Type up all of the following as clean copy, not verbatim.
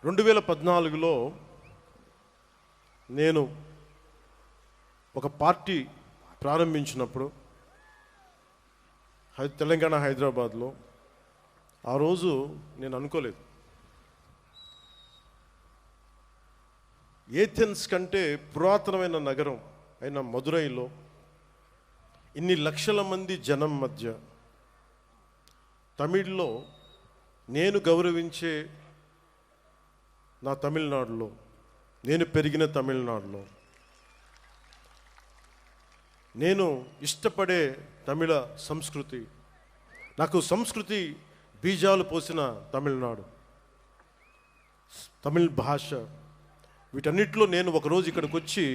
2014లో నేను ఒక పార్టీ ప్రారంభించినప్పుడు తెలంగాణ హైదరాబాద్లో ఆ రోజు నేను అనుకోలేదు ఏథెన్స్ కంటే పురాతనమైన నగరం అయిన మదురైలో ఇన్ని లక్షల మంది జనం మధ్య తమిళ్లో నేను గౌరవించే నా తమిళనాడులో నేను పెరిగిన తమిళనాడులో నేను ఇష్టపడే తమిళ సంస్కృతి నాకు సంస్కృతి బీజాలు పోసిన తమిళనాడు తమిళ భాష వీటన్నిటిలో నేను ఒకరోజు ఇక్కడికి వచ్చి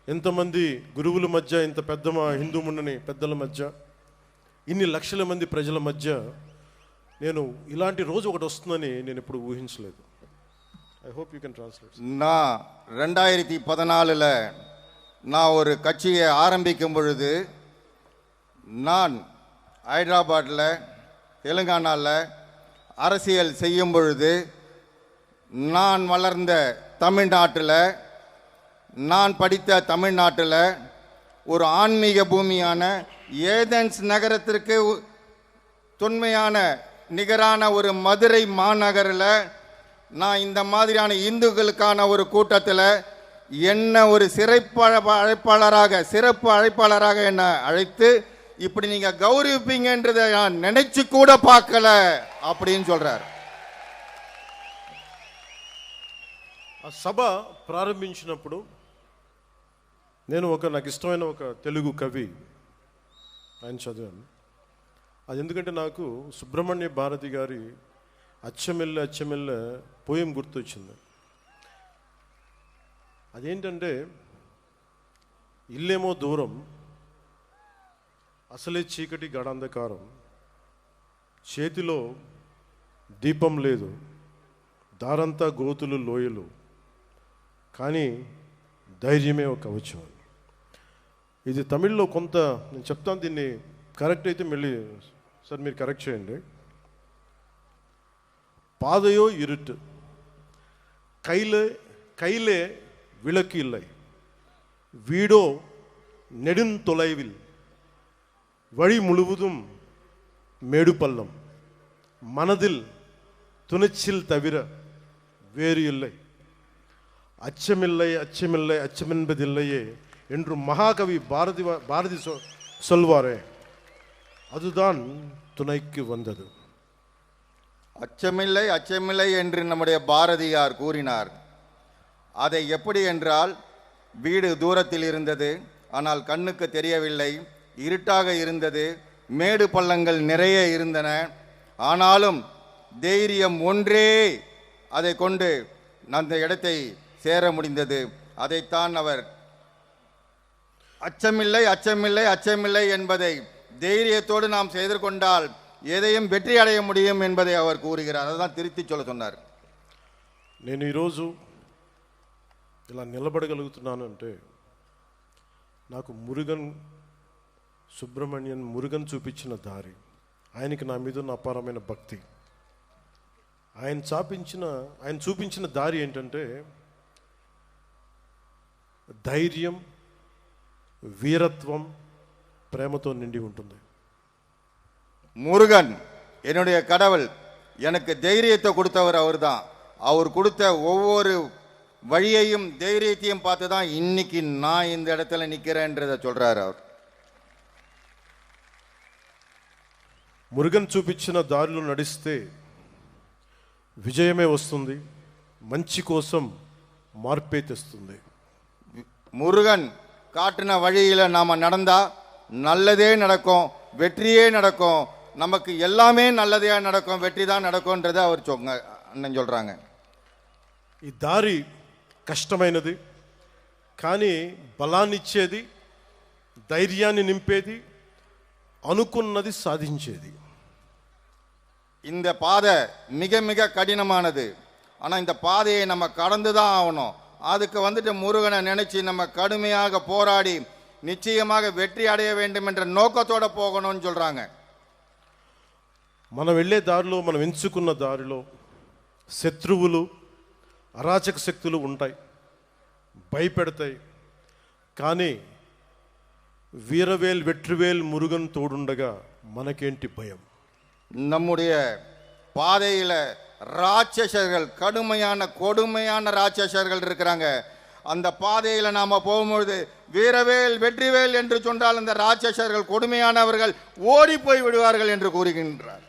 ఎంతమంది గురువుల మధ్య ఇంత పెద్ద హిందూ ముండని పెద్దల మధ్య ఇన్ని లక్షల మంది ప్రజల మధ్య నేను ఇలాంటి రోజు ఒకటి వస్తుందని నేను ఎప్పుడు ఊహించలేదు. I hope you can translate. நான் 2014 நான் ஒரு கட்சியை ஆரம்பிக்கும் பொழுது நான் ஹைதராபாத்தில் தெலுங்கானாவில் அரசியல் செய்யும் பொழுது நான் வளர்ந்த தமிழ்நாட்டில் நான் படித்த தமிழ்நாட்டில் ஒரு ஆன்மீக பூமியான ஏதென்ஸ் நகரத்திற்கு தொன்மையான நிகரான ஒரு மதுரை மாநகரில் நான் இந்த மாதிரியான இந்துக்களுக்கான ஒரு கூட்டத்தில் என்ன ஒரு சிறப்பு அழைப்பாளராக என்னை அழைத்து இப்படி நீங்கள் கௌரவிப்பீங்கன்றதை நான் நினைச்சு கூட பார்க்கல அப்படின்னு சொல்றார். ఆ సభ ప్రారంభించినప్పుడు నేను నాకు ఇష్టమైన ఒక తెలుగు కవి ఆయన చదివాను. అది ఎందుకంటే నాకు సుబ్రహ్మణ్య భారతి గారి అచ్చమెల్లె అచ్చమెల్లె పోయం గుర్తొచ్చింది. అదేంటంటే ఇల్లేమో దూరం అసలే చీకటి గడాంధకారం చేతిలో దీపం లేదు దారంతా గోతులు లోయలు కానీ ధైర్యమే ఒక కవచం. ఇది తమిళ్లో కొంత నేను చెప్తాను, దీన్ని కరెక్ట్ అయితే మళ్ళీ సార్ మీరు కరెక్ట్ చేయండి. பாதையோ இருட்டு கையிலே விளக்கு இல்லை வீடோ நெடுந்தொலைவில் வழி முழுவதும் மேடு பள்ளம் மனதில் துணிச்சல் தவிர வேறு இல்லை அச்சமில்லை அச்சமில்லை அச்சமென்பதில்லையே என்று மகாகவி பாரதி சொல்வாரே அதுதான் துணைக்கு வந்தது. அச்சமில்லை அச்சமில்லை என்று நம்முடைய பாரதியார் கூறினார். அதை எப்படி என்றால் வீடு தூரத்தில் இருந்தது, ஆனால் கண்ணுக்கு தெரியவில்லை, இருட்டாக இருந்தது, மேடு பள்ளங்கள் நிறைய இருந்தன, ஆனாலும் தைரியம் ஒன்றே அதை கொண்டு அந்த இடத்தை சேர முடிந்தது. அதைத்தான் அவர் அச்சமில்லை அச்சமில்லை அச்சமில்லை என்பதை தைரியத்தோடு நாம் செய்து கொண்டால் ఏదైనా వెற்றி అடைய முடியும் என்பதை அவர் கூறுகிறார். அதுதான் திருத்தி சொல்ல சொன்னார். నేను ఈరోజు ఇలా నిలబడగలుగుతున్నానంటే నాకు మురుగన్ చూపించిన దారి, ఆయనకి నా మీద ఉన్న అపారమైన భక్తి. ఆయన చూపించిన దారి ఏంటంటే ధైర్యం, వీరత్వం, ప్రేమతో నిండి ఉంటుంది. முருகன் என்னுடைய கடவுள், எனக்கு தைரியத்தை கொடுத்தவர் அவர் தான். அவர் கொடுத்த ஒவ்வொரு வழியையும் தைரியத்தையும் பார்த்து தான் இன்னைக்கு நான் இந்த இடத்துல நிற்கிறேன்றதை சொல்றாரு அவர். మురుగన్ చూపించిన దారిలో నడిస్తే విజయమే వస్తుంది, మంచి కోసం మార్పే తెస్తుంది. முருகன் காட்டின வழியில் நாம் நடந்தா நல்லதே நடக்கும், வெற்றியே நடக்கும், நமக்கு எல்லாமே நல்லதையாக நடக்கும், வெற்றி தான் நடக்கும்ன்றதை அவர் అన్నని சொல்றாங்க. ఈ దారి కష్టమైనది కానీ బలాన్ని ఇచ్చేది, ధైర్యాన్ని నింపేది, అనుకున్నది సాధించేది. இந்த பாதை மிக மிக கடினமானது, ஆனால் இந்த பாதையை நம்ம கடந்து தான் ஆகணும். அதுக்கு வந்துட்டு முருகனை நினைச்சு நம்ம கடுமையாக போராடி నిశ్చయமாக వెற்றி అடைய வேண்டும் என்ற నోకతోడ పోగొనని சொல்றாங்க. మనం వెళ్ళే దారిలో, మనం ఎంచుకున్న దారిలో శత్రువులు, అరాచక శక్తులు ఉంటాయి, భయపెడతాయి. కానీ వీరవేల్ వెట్రివేల్ మురుగన్ తోడుండగా మనకేంటి భయం? நம்முடைய பாதையில ராட்சசர்கள், கடுமையான கொடுமையான ராட்சசர்கள் இருக்கிறாங்க. அந்த பாதையில நாம போகும்பொழுது வீரவேல் வெற்றிவேல் என்று சொன்னால் அந்த ராட்சசர்கள், கொடுமையானவர்கள் ஓடி போய் விடுவார்கள் என்று கூறுகின்றார்.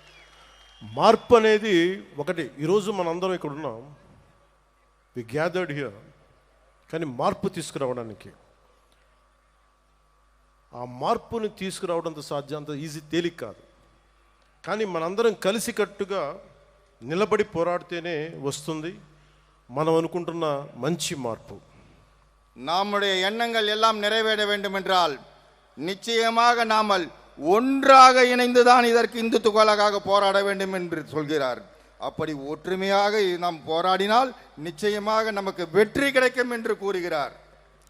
మార్పు అనేది ఒకటి. ఈరోజు మనందరం ఇక్కడ ఉన్నాం, వి గ్యాదర్డ్ హియర్. కానీ మార్పు తీసుకురావడానికి, ఆ మార్పుని తీసుకురావడంతో సాధ్యం, అంత ఈజీ, తేలిక కాదు. కానీ మనందరం కలిసికట్టుగా నిలబడి పోరాడితేనే వస్తుంది మనం అనుకుంటున్న మంచి మార్పు. நம்முடைய எண்ணங்கள் எல்லாம் நிறைவேற வேண்டும் என்றால் நிச்சயமாக நாமல் ஒன்றாக இணைந்துதான் இதற்கு இந்துத்துவலாக போராட வேண்டும் என்று சொல்கிறார். அப்படி ஒற்றுமையாக நாம் போராடினால் நிச்சயமாக நமக்கு வெற்றி கிடைக்கும் என்று கூறுகிறார்.